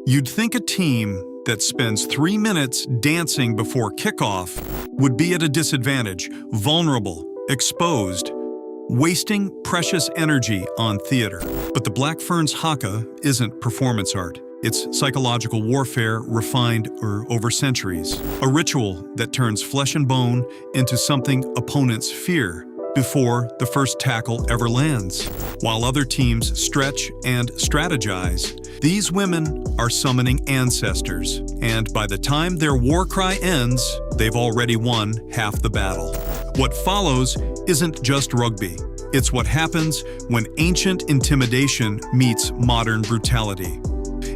You'd think a team that spends 3 minutes dancing before kickoff would be at a disadvantage, vulnerable, exposed, wasting precious energy on theater. But the Black Ferns Haka isn't performance art. It's psychological warfare refined over centuries. A ritual that turns flesh and bone into something opponents fear before the first tackle ever lands. While other teams stretch and strategize, these women are summoning ancestors, and by the time their war cry ends, they've already won half the battle. What follows isn't just rugby. It's what happens when ancient intimidation meets modern brutality.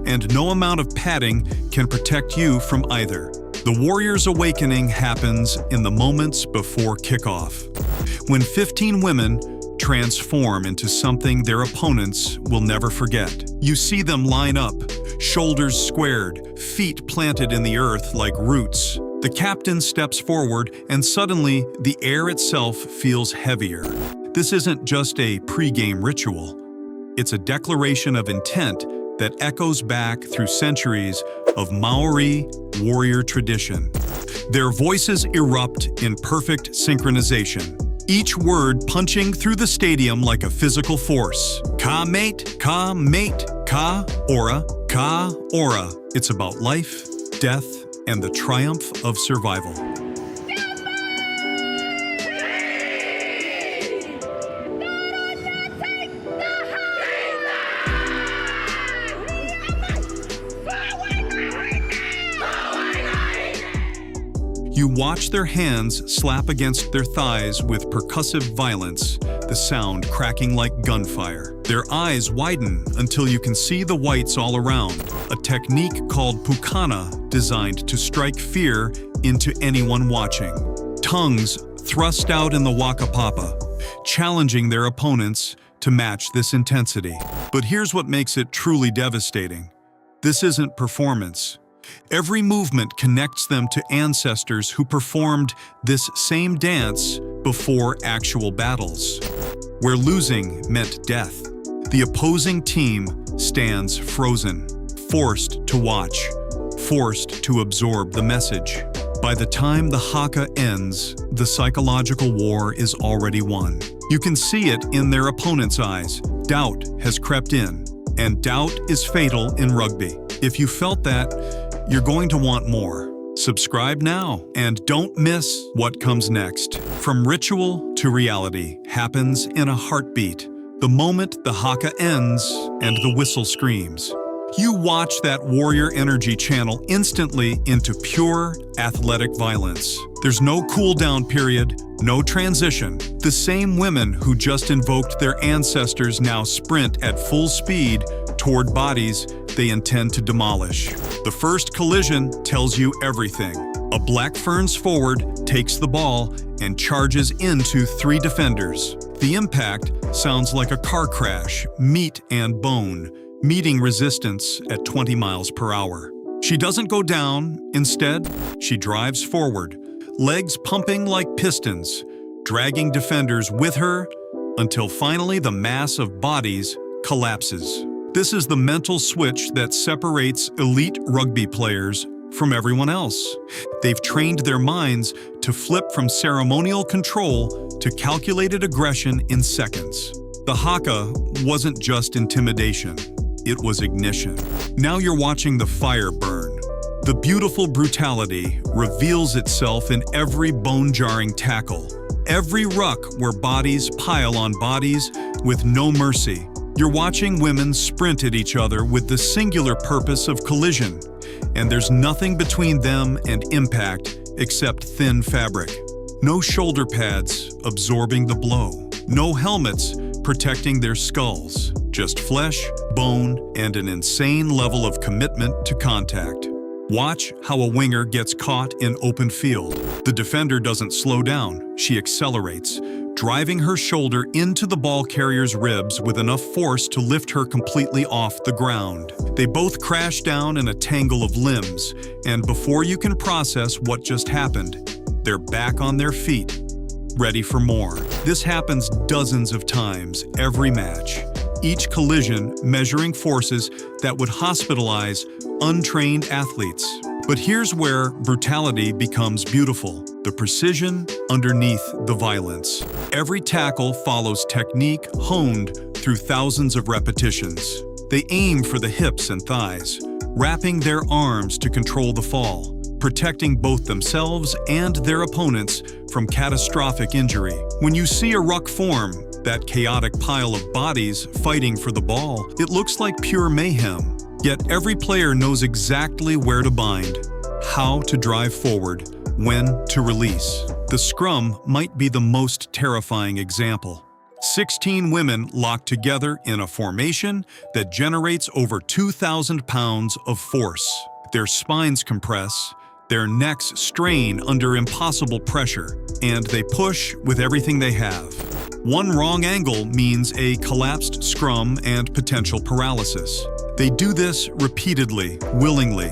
And no amount of padding can protect you from either. The warrior's awakening happens in the moments before kickoff, when 15 women transform into something their opponents will never forget. You see them line up, shoulders squared, feet planted in the earth like roots. The captain steps forward, and suddenly the air itself feels heavier. This isn't just a pregame ritual. It's a declaration of intent that echoes back through centuries of Māori warrior tradition. Their voices erupt in perfect synchronization, each word punching through the stadium like a physical force. Ka mate, ka mate, ka ora, ka ora. It's about life, death, and the triumph of survival. You watch their hands slap against their thighs with percussive violence, the sound cracking like gunfire. Their eyes widen until you can see the whites all around, a technique called pukana designed to strike fear into anyone watching. Tongues thrust out in the wakapapa, challenging their opponents to match this intensity. But here's what makes it truly devastating. This isn't performance. Every movement connects them to ancestors who performed this same dance before actual battles, where losing meant death. The opposing team stands frozen, forced to watch, forced to absorb the message. By the time the haka ends, the psychological war is already won. You can see it in their opponent's eyes. Doubt has crept in, and doubt is fatal in rugby. If you felt that, you're going to want more. Subscribe now and don't miss what comes next. From ritual to reality happens in a heartbeat. The moment the haka ends and the whistle screams, you watch that warrior energy channel instantly into pure athletic violence. There's no cool down period, no transition. The same women who just invoked their ancestors now sprint at full speed toward bodies they intend to demolish. The first collision tells you everything. A Black Ferns forward takes the ball and charges into 3 defenders. The impact sounds like a car crash, meat and bone, meeting resistance at 20 miles per hour. She doesn't go down. Instead, she drives forward, legs pumping like pistons, dragging defenders with her until finally the mass of bodies collapses. This is the mental switch that separates elite rugby players from everyone else. They've trained their minds to flip from ceremonial control to calculated aggression in seconds. The haka wasn't just intimidation, it was ignition. Now you're watching the fire burn. The beautiful brutality reveals itself in every bone-jarring tackle, every ruck where bodies pile on bodies with no mercy. You're watching women sprint at each other with the singular purpose of collision, and there's nothing between them and impact except thin fabric. No shoulder pads absorbing the blow, no helmets protecting their skulls, just flesh, bone, and an insane level of commitment to contact. Watch how a winger gets caught in open field. The defender doesn't slow down, she accelerates, driving her shoulder into the ball carrier's ribs with enough force to lift her completely off the ground. They both crash down in a tangle of limbs, and before you can process what just happened, they're back on their feet, ready for more. This happens dozens of times every match, each collision measuring forces that would hospitalize untrained athletes. But here's where brutality becomes beautiful. The precision underneath the violence. Every tackle follows technique honed through thousands of repetitions. They aim for the hips and thighs, wrapping their arms to control the fall, protecting both themselves and their opponents from catastrophic injury. When you see a ruck form, that chaotic pile of bodies fighting for the ball, it looks like pure mayhem. Yet every player knows exactly where to bind, how to drive forward, when to release. The scrum might be the most terrifying example. 16 women locked together in a formation that generates over 2,000 pounds of force. Their spines compress, their necks strain under impossible pressure, and they push with everything they have. One wrong angle means a collapsed scrum and potential paralysis. They do this repeatedly, willingly,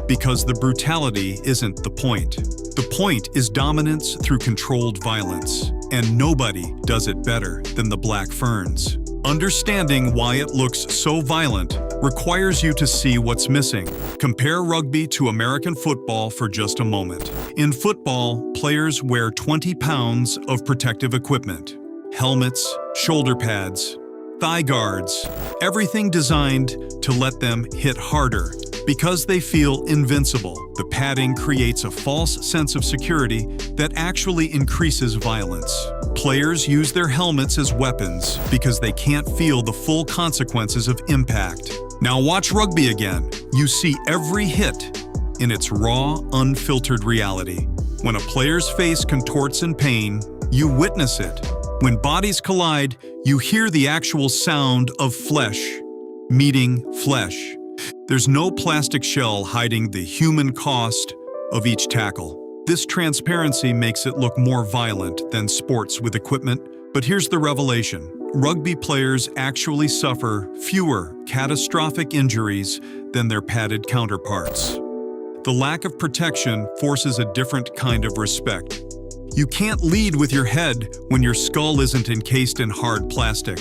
because the brutality isn't the point. The point is dominance through controlled violence, and nobody does it better than the Black Ferns. Understanding why it looks so violent requires you to see what's missing. Compare rugby to American football for just a moment. In football, players wear 20 pounds of protective equipment. Helmets, shoulder pads, thigh guards, everything designed to let them hit harder. Because they feel invincible, the padding creates a false sense of security that actually increases violence. Players use their helmets as weapons because they can't feel the full consequences of impact. Now watch rugby again. You see every hit in its raw, unfiltered reality. When a player's face contorts in pain, you witness it. When bodies collide, you hear the actual sound of flesh meeting flesh. There's no plastic shell hiding the human cost of each tackle. This transparency makes it look more violent than sports with equipment. But here's the revelation. Rugby players actually suffer fewer catastrophic injuries than their padded counterparts. The lack of protection forces a different kind of respect. You can't lead with your head when your skull isn't encased in hard plastic.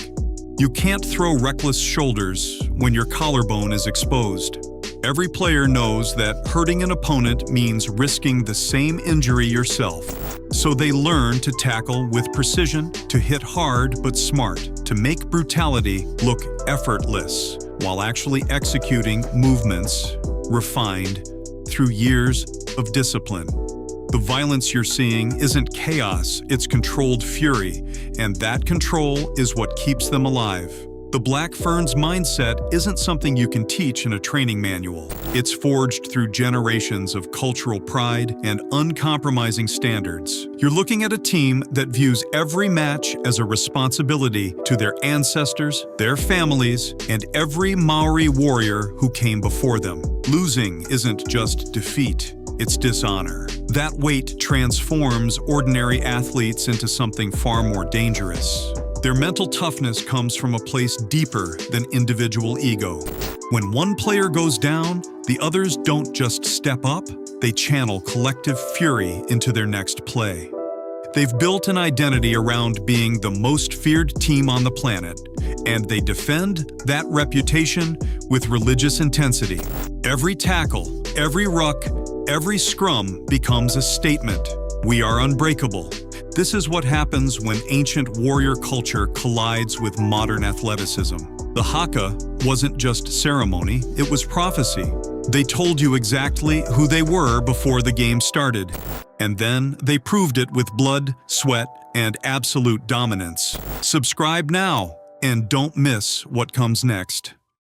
You can't throw reckless shoulders when your collarbone is exposed. Every player knows that hurting an opponent means risking the same injury yourself. So they learn to tackle with precision, to hit hard but smart, to make brutality look effortless, while actually executing movements refined through years of discipline. The violence you're seeing isn't chaos, it's controlled fury, and that control is what keeps them alive. The Black Ferns mindset isn't something you can teach in a training manual. It's forged through generations of cultural pride and uncompromising standards. You're looking at a team that views every match as a responsibility to their ancestors, their families, and every Māori warrior who came before them. Losing isn't just defeat. It's dishonor. That weight transforms ordinary athletes into something far more dangerous. Their mental toughness comes from a place deeper than individual ego. When one player goes down, the others don't just step up, they channel collective fury into their next play. They've built an identity around being the most feared team on the planet, and they defend that reputation with religious intensity. Every tackle, every ruck, every scrum becomes a statement. We are unbreakable. This is what happens when ancient warrior culture collides with modern athleticism. The Haka wasn't just ceremony, it was prophecy. They told you exactly who they were before the game started. And then they proved it with blood, sweat, and absolute dominance. Subscribe now and don't miss what comes next.